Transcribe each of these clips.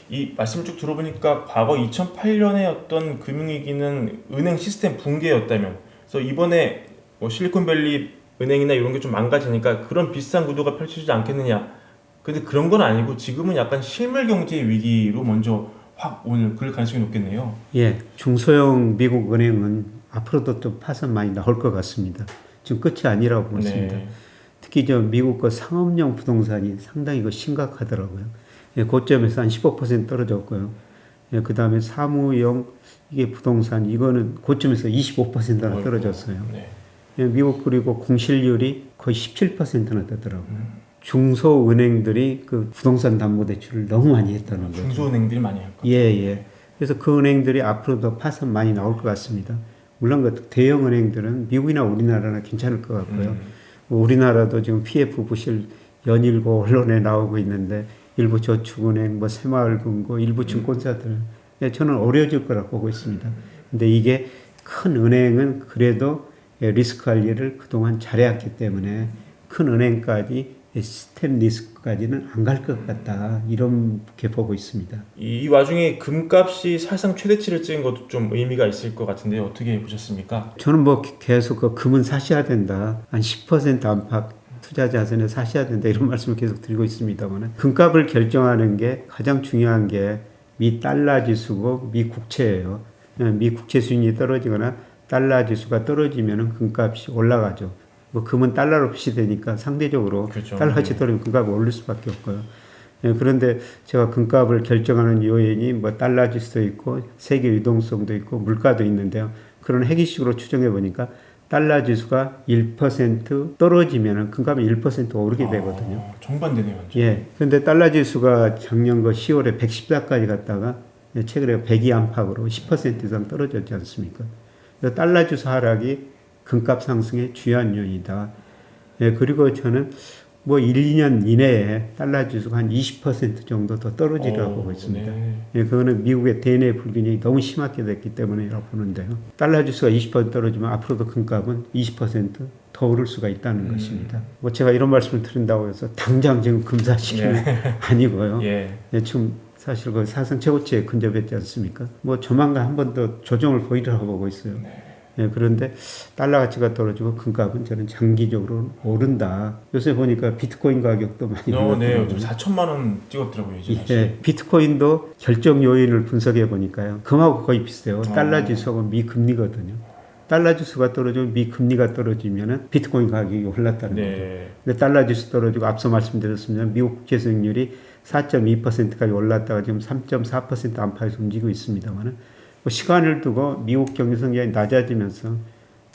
이 말씀 쭉 들어보니까 과거 2008년의 어떤 금융위기는 은행 시스템 붕괴였다면, 그래서 이번에 뭐 실리콘밸리 은행이나 이런 게 좀 망가지니까 그런 비슷한 구도가 펼쳐지지 않겠느냐. 근데 그런 건 아니고 지금은 약간 실물 경제 위기로 먼저 확 오늘 그럴 가능성이 높겠네요. 예, 중소형 미국 은행은 앞으로도 또 파산 많이 나올 것 같습니다. 지금 끝이 아니라고 보습니다. 네. 특히 저 미국 거 상업용 부동산이 상당히 심각하더라고요. 예, 고점에서 한 15% 떨어졌고요. 예, 그 다음에 사무용 이게 부동산 이거는 고점에서 25%나 떨어졌어요. 네. 예, 미국 그리고 공실률이 거의 17%나 되더라고요. 중소은행들이 그 부동산 담보대출을 너무 많이 했다는 거죠. 중소은행들이 많이 할 거죠. 예, 예. 그래서 그 은행들이 앞으로도 파산 많이 나올 것 같습니다. 물론 그 대형 은행들은 미국이나 우리나라나 괜찮을 것 같고요. 뭐 우리나라도 지금 PF 부실 연일고 언론에 나오고 있는데 일부 저축은행, 뭐 새마을금고, 일부 증권사들 예, 저는 어려워질 거라고 보고 있습니다. 근데 이게 큰 은행은 그래도 예, 리스크 관리를 그동안 잘해왔기 때문에 큰 은행까지 시스템 리스크까지는 안 갈 것 같다 이렇게 보고 있습니다. 이 와중에 금값이 사상 최대치를 찍은 것도 좀 의미가 있을 것 같은데 어떻게 보셨습니까? 저는 뭐 계속 그 금은 사셔야 된다, 한 10% 안팎 투자 자산에 사셔야 된다 이런 말씀을 계속 드리고 있습니다만 금값을 결정하는 게 가장 중요한 게 미 달러 지수고 미 국채예요. 미 국채 수익이 떨어지거나 달러 지수가 떨어지면 금값이 올라가죠. 뭐 금은 달러로 표시되니까 상대적으로 그렇죠. 달러치 떨어지면 금값이 오를 수밖에 없고요. 예, 그런데 제가 금값을 결정하는 요인이 뭐 달러 지수도 있고 세계 유동성도 있고 물가도 있는데요. 그런 해기식으로 추정해 보니까 달러 지수가 1% 떨어지면 금값이 1% 오르게 되거든요. 정반대네요. 완전. 예. 그런데 달러 지수가 작년 10월에 114까지 갔다가 최근에 102 안팎으로 10% 이상 떨어졌지 않습니까? 달러 지수 하락이 금값 상승의 주요한 요인이다. 예, 그리고 저는 뭐 1, 2년 이내에 달러 지수가 한 20% 정도 더 떨어지리라고 보고 있습니다. 네. 예, 그거는 미국의 대내 불균형이 너무 심하게 됐기 때문이라고 보는데요. 달러 지수가 20% 떨어지면 앞으로도 금값은 20%더 오를 수가 있다는 것입니다. 뭐 제가 이런 말씀을 드린다고 해서 당장 지금 금 사시기는 아니고요. 예. 예, 지금 사실 그 사상 최고치에 근접했지 않습니까? 뭐 조만간 한 번 더 조정을 보이리라고 보고 있어요. 예, 그런데 달러 가치가 떨어지고 금값은 저는 장기적으로 오른다. 요새 보니까 비트코인 가격도 많이 네. 올랐더라고요. 좀 4천만 원 찍었더라고요. 이제 다시. 예, 비트코인도 결정 요인을 분석해 보니까요. 금하고 거의 비슷해요. 달러 지수하고 미 금리거든요. 달러 지수가 떨어지고 미 금리가 떨어지면은 비트코인 가격이 올랐다는 거죠. 근데 달러 지수 떨어지고 앞서 말씀드렸습니다. 미국 국채 수익률이 4.2%까지 올랐다가 지금 3.4% 안팎에서 움직이고 있습니다만은 뭐 시간을 두고 미국 경제 성장이 낮아지면서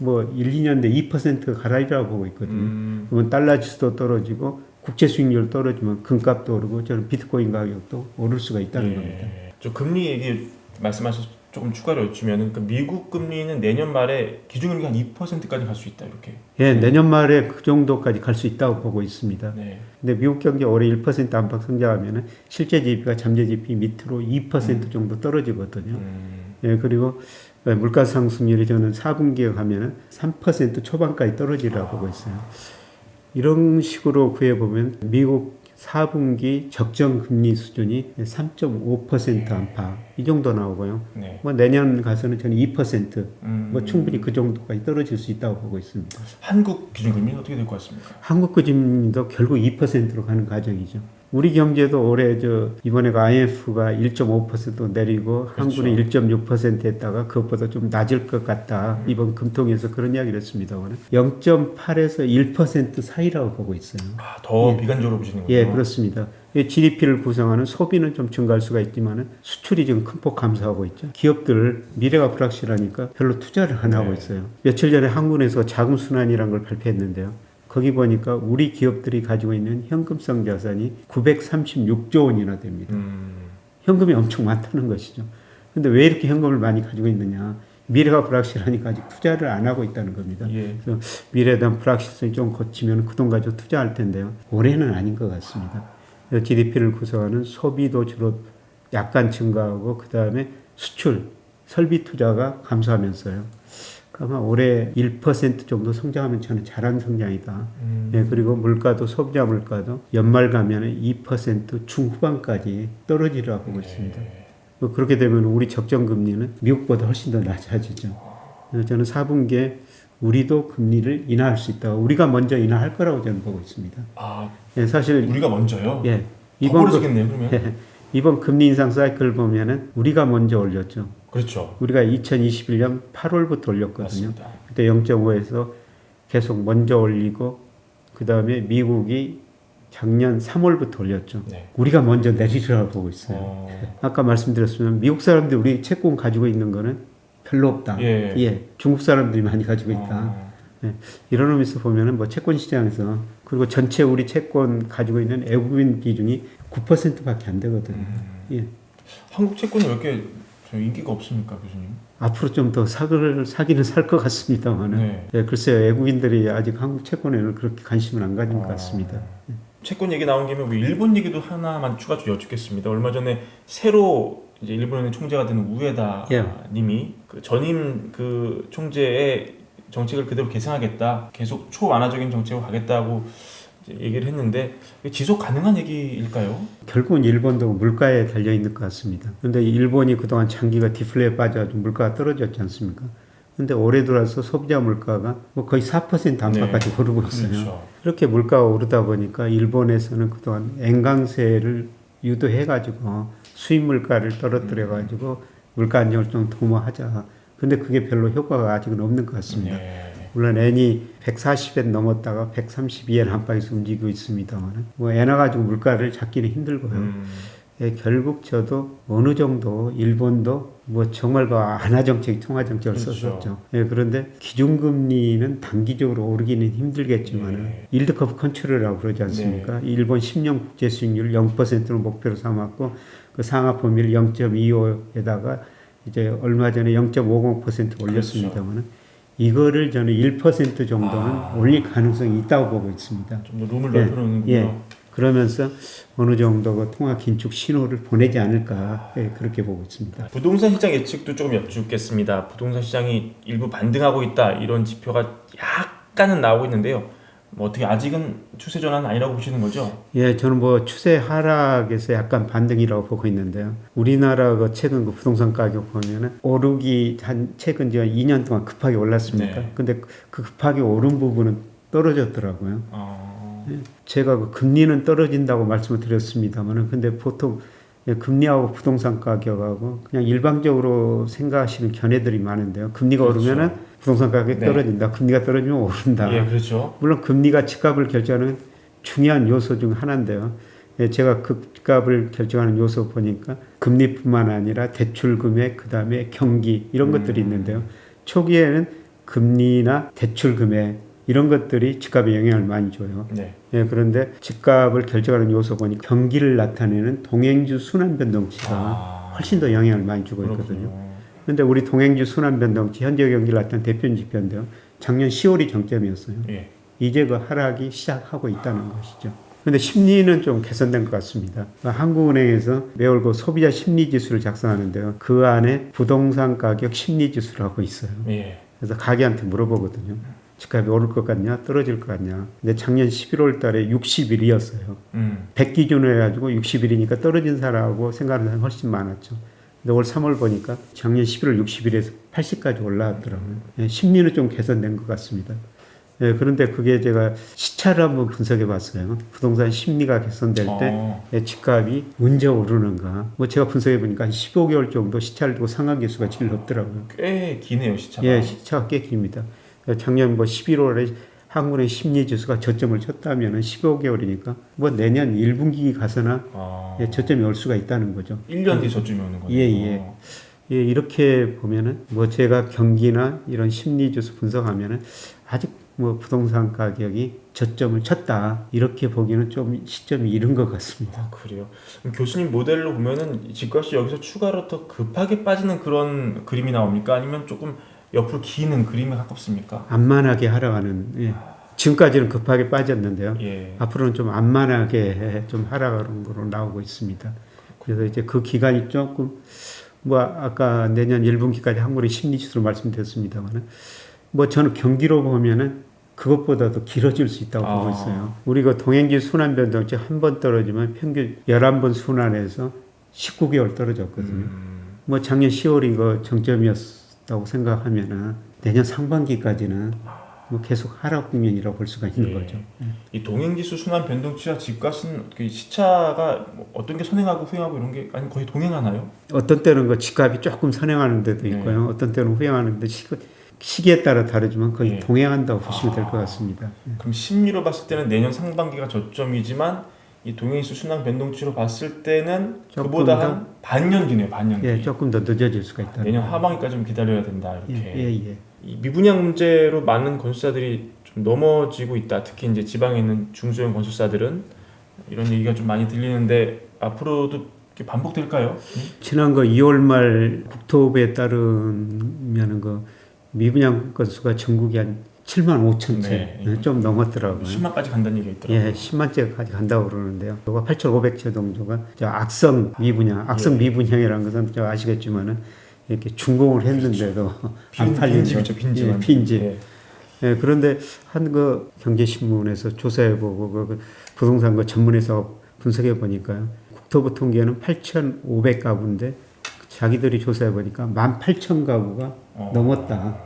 뭐 1, 2년 내 2% 가라리라고 보고 있거든요. 그러면 달러 지수도 떨어지고 국채 수익률 떨어지면 금값도 오르고 저는 비트코인 가격도 오를 수가 있다는 겁니다. 저 금리 얘기 말씀하셔서 조금 추가로 여쭈면은 그 미국 금리는 내년 말에 기준금리가 한 2%까지 갈 수 있다 이렇게. 예, 내년 말에 그 정도까지 갈 수 있다고 보고 있습니다. 네. 근데 미국 경제 올해 1% 안팎 성장하면은 실제 GDP가 잠재 GDP 밑으로 2% 정도 떨어지거든요. 예, 그리고 물가 상승률이 저는 4분기에 가면은 3% 초반까지 떨어지라고 보고 있어요. 이런 식으로 구해보면 미국 4분기 적정 금리 수준이 3.5% 안팎 이 정도 나오고요. 네. 뭐 내년 가서는 저는 2% 뭐 충분히 그 정도까지 떨어질 수 있다고 보고 있습니다. 한국 기준금리는 어떻게 될 것 같습니까? 한국 금리도 결국 2%로 가는 과정이죠. 우리 경제도 올해 이번에가 IMF가 1.5% 내리고 그렇죠. 한국은 1.6% 했다가 그것보다 좀 낮을 것 같다. 이번 금통에서 그런 이야기를 했습니다만 0.8에서 1% 사이라고 보고 있어요. 더 비관적으로 보시는군요. 예, 그렇습니다. GDP를 구성하는 소비는 좀 증가할 수가 있지만 수출이 지금 큰 폭 감소하고 있죠. 기업들 미래가 불확실하니까 별로 투자를 안 하고 있어요. 며칠 전에 한국에서 자금순환이라는 걸 발표했는데요. 거기 보니까 우리 기업들이 가지고 있는 현금성 자산이 936조 원이나 됩니다. 현금이 엄청 많다는 것이죠. 근데 왜 이렇게 현금을 많이 가지고 있느냐? 미래가 불확실하니까 아직 투자를 안 하고 있다는 겁니다. 예. 그래서 미래에 대한 불확실성이 좀 거치면 그 돈 가지고 투자할 텐데요. 올해는 아닌 것 같습니다. GDP를 구성하는 소비도 주로 약간 증가하고 그 다음에 수출, 설비 투자가 감소하면서요. 아마 올해 1% 정도 성장하면 저는 잘한 성장이다. 예, 그리고 물가도 소비자 물가도 연말 가면은 2% 중후반까지 떨어지라고 보고 있습니다. 뭐 그렇게 되면 우리 적정 금리는 미국보다 훨씬 더 낮아지죠. 그래서 저는 4분기에 우리도 금리를 인하할 수 있다. 우리가 먼저 인하할 거라고 저는 보고 있습니다. 아, 예, 사실 우리가 먼저요? 예, 더 벌어지겠네요, 그러면. 예, 이번 금리 인상 사이클 보면은 우리가 먼저 올렸죠. 그렇죠. 우리가 2021년 8월부터 올렸거든요. 맞습니다. 그때 0.5에서 계속 먼저 올리고 그 다음에 미국이 작년 3월부터 올렸죠. 네. 우리가 먼저 내리라고 보고 있어요. 아까 말씀드렸지만 미국 사람들이 우리 채권 가지고 있는 거는 별로 없다. 예. 중국 사람들이 많이 가지고 있다. 예, 이런 의미에서 보면은 뭐 채권 시장에서 그리고 전체 우리 채권 가지고 있는 외국인 비중이 9%밖에 안 되거든요. 예. 한국 채권이 왜 이렇게 인기가 없습니까, 교수님? 앞으로 좀 더 사기는 살 것 같습니다만은. 네. 예, 글쎄요, 외국인들이 아직 한국 채권에는 그렇게 관심을 안 가진 것 같습니다. 채권 얘기 나온 김에 우리 일본 얘기도 하나만 추가 좀 여쭙겠습니다. 얼마 전에 새로 이제 일본의 총재가 된 우에다 예. 님이 그 전임 그 총재의 정책을 그대로 계승하겠다, 계속 초완화적인 정책으로 가겠다고 이제 얘기를 했는데 지속 가능한 얘기일까요? 결국은 일본도 물가에 달려 있는 것 같습니다. 그런데 일본이 그동안 장기가 디플레에 빠져가지고 물가가 떨어졌지 않습니까? 근데 올해 들어서 소비자 물가가 뭐 거의 4% 안팎까지 오르고 있어요. 그렇죠. 이렇게 물가가 오르다 보니까 일본에서는 그동안 엔강세를 유도해가지고 수입 물가를 떨어뜨려가지고 물가 안정을 좀 도모하자. 근데 그게 별로 효과가 아직은 없는 것 같습니다. 물론 엔이 140엔 넘었다가 132엔 안팎에서 움직이고 있습니다만 뭐 엔화 가지고 물가를 잡기는 힘들고요. 예, 결국 저도 어느 정도 일본도 뭐 정말 그 안화 정책, 통화 정책을 그렇죠. 썼었죠. 예, 그런데 기준금리는 단기적으로 오르기는 힘들겠지만 일드 커브 컨트롤이라고 그러지 않습니까? 일본 10년 국제 수익률 0%를 목표로 삼았고 그 상하 범위를 0.25에다가 이제 얼마 전에 0.50% 올렸습니다만은 이거를 저는 1% 정도는 올릴 가능성이 있다고 보고 있습니다. 좀 더 룸을 넓혀놓는군요. 예. 그러면서 어느 정도 그 통화 긴축 신호를 보내지 않을까 그렇게 보고 있습니다. 부동산 시장 예측도 조금 여쭙겠습니다. 부동산 시장이 일부 반등하고 있다 이런 지표가 약간은 나오고 있는데요. 뭐 어떻게 아직은 추세 전환은 아니라고 보시는 거죠? 예, 저는 뭐 추세 하락에서 약간 반등이라고 보고 있는데요. 우리나라 그 최근 그 부동산 가격 보면은 오르기 한 최근 2년 동안 급하게 올랐습니까? 네. 근데 그 급하게 오른 부분은 떨어졌더라고요. 제가 그 금리는 떨어진다고 말씀을 드렸습니다만은 근데 보통 금리하고 부동산 가격하고 그냥 일방적으로 생각하시는 견해들이 많은데요. 금리가 그렇죠. 오르면은 부동산 가격이 떨어진다. 금리가 떨어지면 오른다. 예, 그렇죠. 물론 금리가 집값을 결정하는 중요한 요소 중 하나인데요. 예, 제가 그 집값을 결정하는 요소 보니까 금리뿐만 아니라 대출 금액, 그 다음에 경기 이런 것들이 있는데요. 초기에는 금리나 대출 금액 이런 것들이 집값에 영향을 많이 줘요. 네. 예, 그런데 집값을 결정하는 요소 보니 경기를 나타내는 동행주 순환 변동치가 훨씬 더 영향을 많이 주고 있거든요. 그런데 우리 동행주 순환 변동치 현재 경기를 나타내는 대표 지표인데요. 작년 10월이 정점이었어요. 예. 이제 그 하락이 시작하고 있다는 것이죠. 그런데 심리는 좀 개선된 것 같습니다. 한국은행에서 매월 그 소비자 심리 지수를 작성하는데요. 그 안에 부동산 가격 심리 지수를 하고 있어요. 예. 그래서 가게한테 물어보거든요. 집값이 오를 것 같냐, 떨어질 것 같냐. 근데 작년 11월 달에 61이었어요. 100 기준으로 해가지고 61이니까 떨어진 사람하고 생각하는 사람이 훨씬 많았죠. 근데 올 3월 보니까 작년 11월 61에서 80까지 올라왔더라고요. 예, 심리는 좀 개선된 것 같습니다. 예, 그런데 그게 제가 시차를 한번 분석해 봤어요. 부동산 심리가 개선될 때 예, 집값이 언제 오르는가. 뭐 제가 분석해 보니까 한 15개월 정도 시차를 두고 상한기수가 제일 높더라고요. 꽤 기네요, 시차가. 예, 시차가 꽤 깁니다. 작년 뭐 11월에 한국의 심리 지수가 저점을 쳤다면 15개월이니까 뭐 내년 1분기 가서나 예, 저점이 올 수가 있다는 거죠. 1년 뒤 저점이 오는 거네요. 예. 예, 이렇게 보면은 뭐 제가 경기나 이런 심리 지수 분석하면은 아직 뭐 부동산 가격이 저점을 쳤다 이렇게 보기는 좀 시점이 이른 것 같습니다. 그래요. 그럼 교수님 모델로 보면은 집값이 여기서 추가로 더 급하게 빠지는 그런 그림이 나옵니까? 아니면 조금 옆으로 기는 그림에 가깝습니까? 안만하게 하락하는. 예. 지금까지는 급하게 빠졌는데요. 예. 앞으로는 좀 안만하게 좀 하락하는 거로 나오고 있습니다. 그래서 이제 그 기간이 조금 뭐 아까 내년 1분기까지 한국의 심리지수로 말씀드렸습니다만은 뭐 저는 경기로 보면은 그것보다도 길어질 수 있다고 보고 있어요. 우리가 동행지 순환 변동치 한 번 떨어지면 평균 11번 순환해서 19개월 떨어졌거든요. 뭐 작년 10월 이거 정점이었다고 생각하면은 내년 상반기까지는 뭐 계속 하락 국면이라고 볼 수가 있는 거죠. 이 동행지수 순환 변동치와 집값은 그 시차가 뭐 어떤 게 선행하고 후행하고 이런 게 아니 거의 동행하나요? 어떤 때는 그 집값이 조금 선행하는 데도 있고요. 어떤 때는 후행하는데 시기에 따라 다르지만 거의 동행한다고 보시면 될 것 같습니다. 그럼 심리로 봤을 때는 내년 상반기가 저점이지만 이 동행지수 순환 변동치로 봤을 때는 그보다 한 반년 뒤네요. 반년 뒤. 예, 조금 더 늦어질 수가 있다. 내년 하반기까지 좀 기다려야 된다 이렇게. 예. 이 미분양 문제로 많은 건설사들이 좀 넘어지고 있다. 특히 이제 지방에 있는 중소형 건설사들은 이런 얘기가 좀 많이 들리는데 앞으로도 이렇게 반복될까요? 지난 거 2월 말 국토부에 따르면은 그 미분양 건수가 전국이 한 7만 5천 채 좀 넘었더라고요. 10만까지 간다는 얘기가 있더라고요. 예, 10만 채까지 간다고 그러는데요. 그거 8,500채 정도가 저 악성 미분양, 악성 미분양이라는 것은 저 아시겠지만은 이렇게 준공을 했는데도 안 팔린 빈집이죠, 빈집. 예, 빈집. 예, 그런데 한 그 경제신문에서 조사해보고 그 부동산 그 전문회사 분석해 보니까요. 국토부 통계는 8,500가구인데 자기들이 조사해 보니까 18,000가구가 넘었다.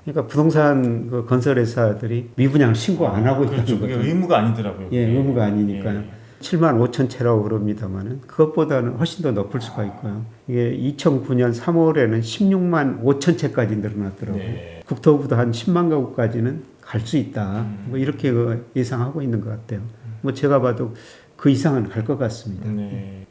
그러니까 부동산 그 건설회사들이 미분양을 신고 안 하고 있다는 거죠. 그게 의무가 아니더라고요. 예, 의무가 아니니까요. 7만 5천 채라고 그럽니다만은 그것보다는 훨씬 더 높을 수가 있고요. 이게 2009년 3월에는 16만 5천 채까지 늘어났더라고요. 국토부도 한 10만 가구까지는 갈 수 있다. 뭐 이렇게 예상하고 있는 것 같아요. 뭐 제가 봐도 그 이상은 갈 것 같습니다.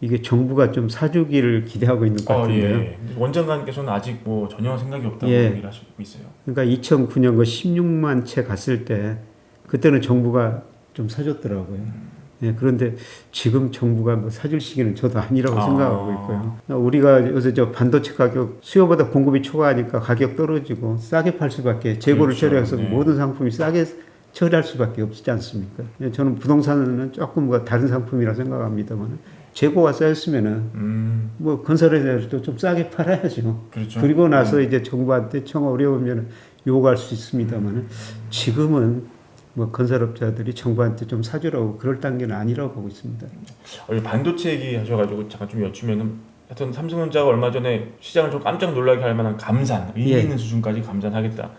이게 정부가 좀 사주기를 기대하고 있는 것 같은데요. 원장관께서는 아직 뭐 전혀 생각이 없다고 얘기를 하시고 있어요. 그러니까 2009년 그 16만 채 갔을 때 그때는 정부가 좀 사줬더라고요. 예, 그런데 지금 정부가 뭐 사줄 시기는 저도 아니라고 생각하고 있고요. 우리가 요새 저 반도체 가격 수요보다 공급이 초과하니까 가격 떨어지고 싸게 팔 수밖에 재고를 처리해서 모든 상품이 싸게 처리할 수밖에 없지 않습니까? 저는 부동산은 조금 뭐 다른 상품이라 생각합니다만 재고가 쌓였으면은 뭐 건설회사들도 좀 싸게 팔아야죠. 그렇죠. 그리고 나서 이제 정부한테 청 어려우면 요구할 수 있습니다만 지금은 뭐 건설업자들이 정부한테 좀 사주라고 그럴 단계는 아니라고 보고 있습니다. 반도체 얘기 하셔가지고 잠깐 좀 여쭈면은 하여튼 삼성전자가 얼마 전에 시장을 좀 깜짝 놀라게 할 만한 감산, 의미 있는 수준까지 감산하겠다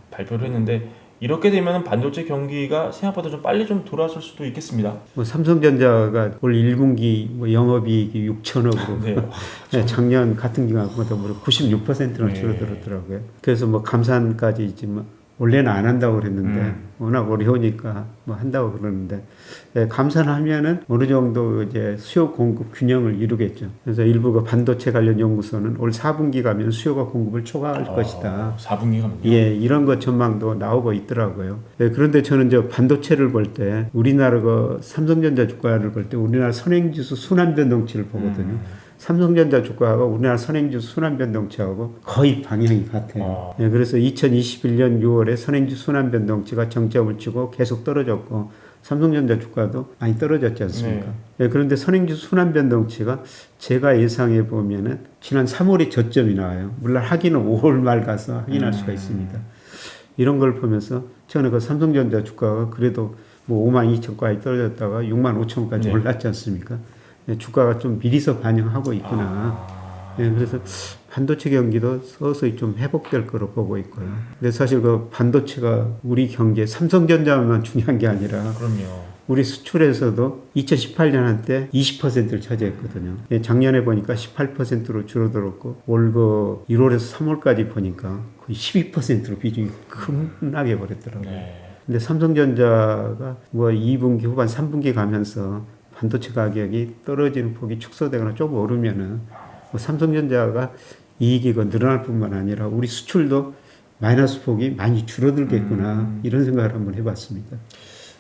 발표를 했는데 이렇게 되면 반도체 경기가 생각보다 좀 빨리 좀 돌아설 수도 있겠습니다. 뭐 삼성전자가 올 1분기 뭐 영업이익이 6천억으로 작년 같은 기간보다 무려 96%나 줄어들었더라고요. 그래서 뭐 감산까지 있지만 원래는 안 한다고 그랬는데 워낙 어려우니까 뭐 한다고 그러는데 감산하면은 어느 정도 이제 수요 공급 균형을 이루겠죠. 그래서 일부 그 반도체 관련 연구소는 올 4분기 가면 수요가 공급을 초과할 것이다. 4분기 가면 예, 이런 것 전망도 나오고 있더라고요. 그런데 저는 저 반도체를 볼 때 우리나라 그 삼성전자 주가를 볼 때 우리나라 선행지수 순환 변동치를 보거든요. 삼성전자 주가가 우리나라 선행지수 순환 변동치하고 거의 방향이 같아요. 예, 그래서 2021년 6월에 선행지수 순환 변동치가 정점을 치고 계속 떨어졌고 삼성전자 주가도 많이 떨어졌지 않습니까? 예, 그런데 선행지수 순환 변동치가 제가 예상해 보면은 지난 3월에 저점이 나와요. 물론 하기는 5월 말 가서 확인할 수가 있습니다. 이런 걸 보면서 저는 그 삼성전자 주가가 그래도 뭐 5만 2천까지 떨어졌다가 6만 5천까지 올랐지 않습니까? 주가가 좀 미리서 반영하고 있구나. 그래서 반도체 경기도 서서히 좀 회복될 거로 보고 있고요. 근데 사실 그 반도체가 우리 경제 삼성전자만 중요한 게 아니라 우리 수출에서도 2018년 한때 20%를 차지했거든요. 작년에 보니까 18%로 줄어들었고 올 그 1월에서 3월까지 보니까 거의 12%로 비중이 급락해 버렸더라고요. 근데 삼성전자가 뭐 2분기 후반 3분기 가면서 반도체 가격이 떨어지는 폭이 축소되거나 조금 오르면은 뭐 삼성전자가 이익이 늘어날 뿐만 아니라 우리 수출도 마이너스 폭이 많이 줄어들겠구나 이런 생각을 한번 해봤습니다.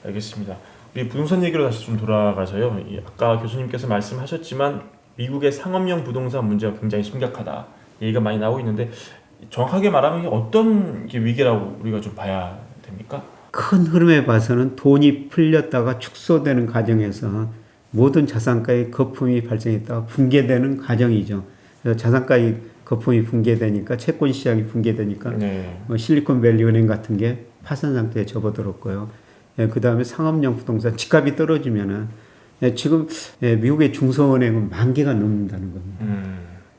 알겠습니다. 우리 부동산 얘기로 다시 좀 돌아가서요. 아까 교수님께서 말씀하셨지만 미국의 상업용 부동산 문제가 굉장히 심각하다 얘기가 많이 나오고 있는데 정확하게 말하면 어떤 게 위기라고 우리가 좀 봐야 됩니까? 큰 흐름에 봐서는 돈이 풀렸다가 축소되는 과정에서 모든 자산가의 거품이 발생했다가 붕괴되는 과정이죠. 그래서 자산가의 거품이 붕괴되니까 채권 시장이 붕괴되니까 네. 실리콘밸리 은행 같은 게 파산 상태에 접어들었고요. 그 다음에 상업용 부동산 집값이 떨어지면은 지금 미국의 중소은행은 10,000개가 넘는다는 겁니다.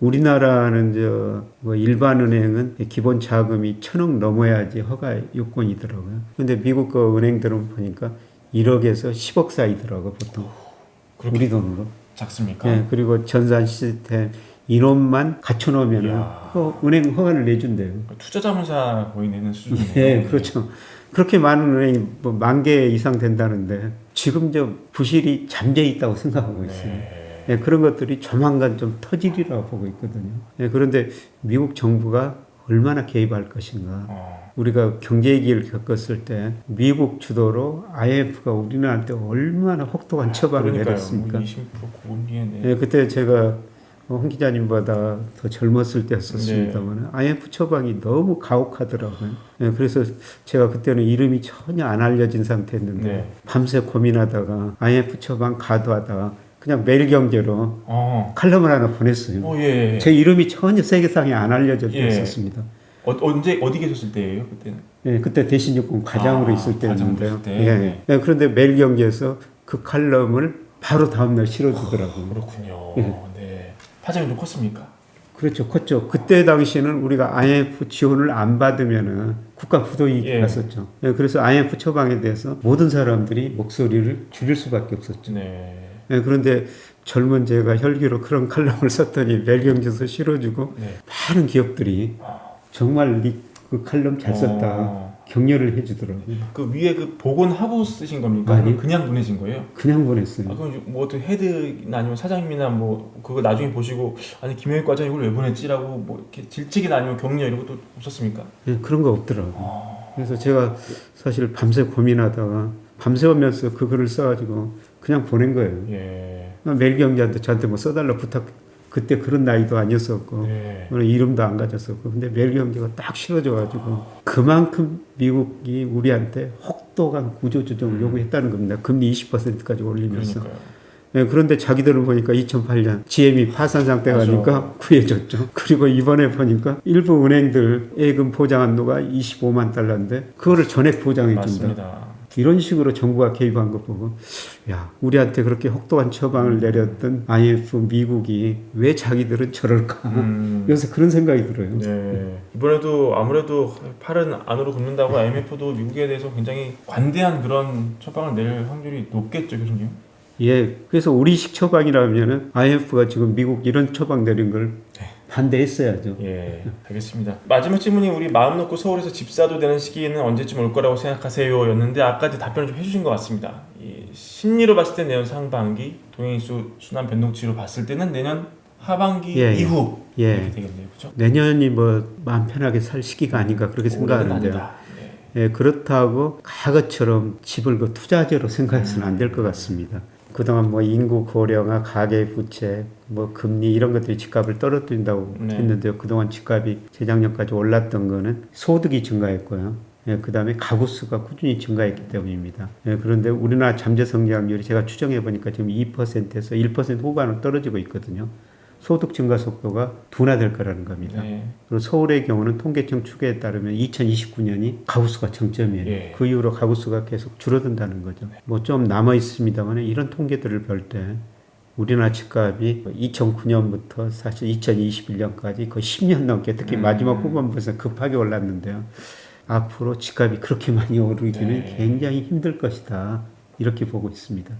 우리나라는 뭐 일반 은행은 기본 자금이 1,000억 넘어야지 허가 요건이더라고요. 근데 미국 그 은행들은 보니까 1억에서 10억 사이더라고 보통. 우리 돈으로. 작습니까? 네, 그리고 전산 시스템 인원만 갖춰놓으면 은행 허가를 내준대요. 투자자문사 거의 내는 수준이네요. 네, 그렇죠. 그렇게 많은 은행이 뭐 10,000개 이상 된다는데 지금 부실이 잠재 있다고 생각하고 있어요. 네, 그런 것들이 조만간 좀 터지리라고 보고 있거든요. 네, 그런데 미국 정부가 얼마나 개입할 것인가. 우리가 경제 위기를 겪었을 때 미국 주도로 IMF가 우리나라한테 얼마나 혹독한 처방을 내렸습니까? 20% 고금리에. 네, 그때 제가 홍 기자님보다 더 젊었을 때였었습니다만 IMF 처방이 너무 가혹하더라고요. 네, 그래서 제가 그때는 이름이 전혀 안 알려진 상태였는데 밤새 고민하다가 IMF 처방 가도하다가 그냥 매일경제로 칼럼을 하나 보냈어요. 예. 제 이름이 전혀 세계상에 안 알려져 있었습니다. 언제 어디 계셨을 때예요 그때는? 네, 그때 대신유권 과장으로 있을 때였는데요. 때. 네, 그런데 매일경제에서 그 칼럼을 바로 다음날 실어주더라고요. 그렇군요. 네. 파장이 좀 컸습니까? 그렇죠, 컸죠. 그때 당시에는 우리가 IMF 지원을 안 받으면은 국가 부도이익이 났었죠. 네, 그래서 IMF 처방에 대해서 모든 사람들이 목소리를 줄일 수밖에 없었죠. 네, 그런데 젊은 제가 혈기로 그런 칼럼을 썼더니 매일경제에서 실어주고 많은 기업들이 정말 그 칼럼 잘 썼다 격려를 해주더라고요. 그 위에 그 복원하고 쓰신 겁니까? 아니, 그냥 보내신 거예요? 그냥 보냈어요. 그럼 뭐 어떤 헤드나 아니면 사장님이나 뭐 그거 나중에 보시고 아니 김영익 과장 이걸 왜 보냈지라고 뭐 이렇게 질책이나 아니면 격려 이런 것도 없었습니까? 네, 그런 거 없더라고요. 그래서 제가 사실 밤새 고민하다가 밤새우면서 그 글을 써가지고 그냥 보낸 거예요. 매일경제한테 저한테 뭐 써달라 부탁. 그때 그런 나이도 아니었었고 이름도 안 가졌었고 근데 매일경제가 딱 실어줘가지고 그만큼 미국이 우리한테 혹독한 구조조정을 요구했다는 겁니다. 금리 20%까지 올리면서. 네, 그런데 자기들은 보니까 2008년 GM이 파산 상태 가니까 구해줬죠. 그리고 이번에 보니까 일부 은행들 예금 보장 한도가 25만 달러인데 그거를 전액 보장해 준다. 맞습니다. 이런 식으로 정부가 개입한 거 보고 야 우리한테 그렇게 혹독한 처방을 내렸던 IMF 미국이 왜 자기들은 저럴까 그래서 그런 생각이 들어요. 네. 이번에도 아무래도 팔은 안으로 굽는다고 IMF도 미국에 대해서 굉장히 관대한 그런 처방을 낼 확률이 높겠죠, 교수님? 예, 그래서 우리식 처방이라면은 IMF가 지금 미국 이런 처방 내린 걸 반대했어야죠. 예, 알겠습니다. 마지막 질문이 우리 마음 놓고 서울에서 집 사도 되는 시기에는 언제쯤 올 거라고 생각하세요? 였는데 아까도 답변을 좀 해주신 것 같습니다. 이 심리로 봤을 때 내년 상반기, 동행인수 순환 변동치로 봤을 때는 내년 하반기 이후 이렇게 되겠네요, 그렇죠? 내년이 뭐 마음 편하게 살 시기가 아닌가 그렇게 생각하는데요. 예, 그렇다고 과거처럼 집을 그 투자재로 생각해서는 안 될 것 같습니다. 그동안 뭐 인구 고령화, 가계 부채, 뭐 금리 이런 것들이 집값을 떨어뜨린다고 했는데요. 그동안 집값이 재작년까지 올랐던 거는 소득이 증가했고요. 예, 그 다음에 가구 수가 꾸준히 증가했기 때문입니다. 예, 그런데 우리나라 잠재 성장률이 제가 추정해 보니까 지금 2%에서 1% 후반으로 떨어지고 있거든요. 소득 증가 속도가 둔화될 거라는 겁니다. 그리고 서울의 경우는 통계청 추계에 따르면 2029년이 가구수가 정점이에요. 그 이후로 가구수가 계속 줄어든다는 거죠. 뭐 좀 남아 있습니다만 이런 통계들을 볼 때 우리나라 집값이 2009년부터 사실 2021년까지 거의 10년 넘게 특히 마지막 후반부에서 급하게 올랐는데요. 앞으로 집값이 그렇게 많이 오르기는 굉장히 힘들 것이다. 이렇게 보고 있습니다.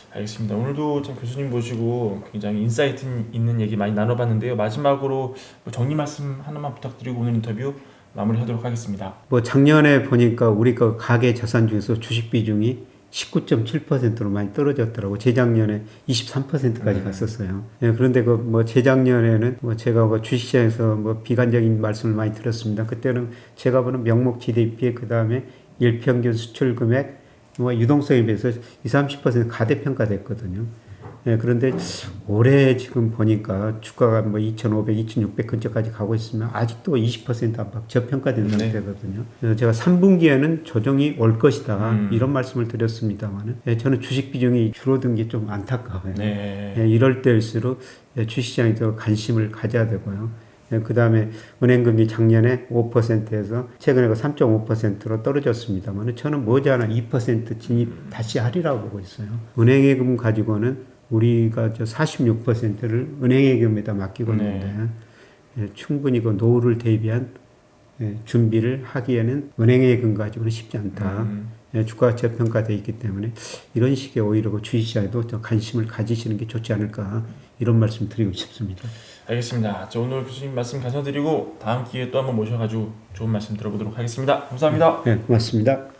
알겠습니다. 오늘도 참 교수님 모시고 굉장히 인사이트 있는 얘기 많이 나눠봤는데요. 마지막으로 정리 말씀 하나만 부탁드리고 오늘 인터뷰 마무리하도록 하겠습니다. 뭐 작년에 보니까 우리 그 가계 자산 중에서 주식 비중이 19.7%로 많이 떨어졌더라고. 재작년에 23%까지 갔었어요. 예, 그런데 그 뭐 재작년에는 뭐 제가 뭐 주식시장에서 뭐 비관적인 말씀을 많이 들었습니다. 그때는 제가 보는 명목 GDP에 그 다음에 일평균 수출 금액 뭐 유동성에 비해서 20-30% 가대평가됐거든요. 그런데 올해 지금 보니까 주가가 뭐 2,500, 2,600 근처까지 가고 있으면 아직도 20% 안팎 저평가된 상태거든요. 그래서 제가 3분기에는 조정이 올 것이다 이런 말씀을 드렸습니다만, 저는 주식 비중이 줄어든 게 좀 안타까워요. 이럴 때일수록 주식시장에 더 관심을 가져야 되고요. 그 다음에 은행금리 작년에 5%에서 최근에 3.5%로 떨어졌습니다만 저는 머지않아 2% 진입 다시 하리라고 보고 있어요. 은행예금 가지고는 우리가 46%를 은행예금에다 맡기고 있는데 충분히 그 노후를 대비한 준비를 하기에는 은행예금 가지고는 쉽지 않다. 주가가 저평가되어 있기 때문에 이런 식의 오히려 주식시장에도 좀 관심을 가지시는 게 좋지 않을까 이런 말씀 드리고 싶습니다. 알겠습니다. 저 오늘 교수님 말씀 감사드리고 다음 기회에 또 한번 모셔가지고 좋은 말씀 들어보도록 하겠습니다. 감사합니다. 네, 고맙습니다.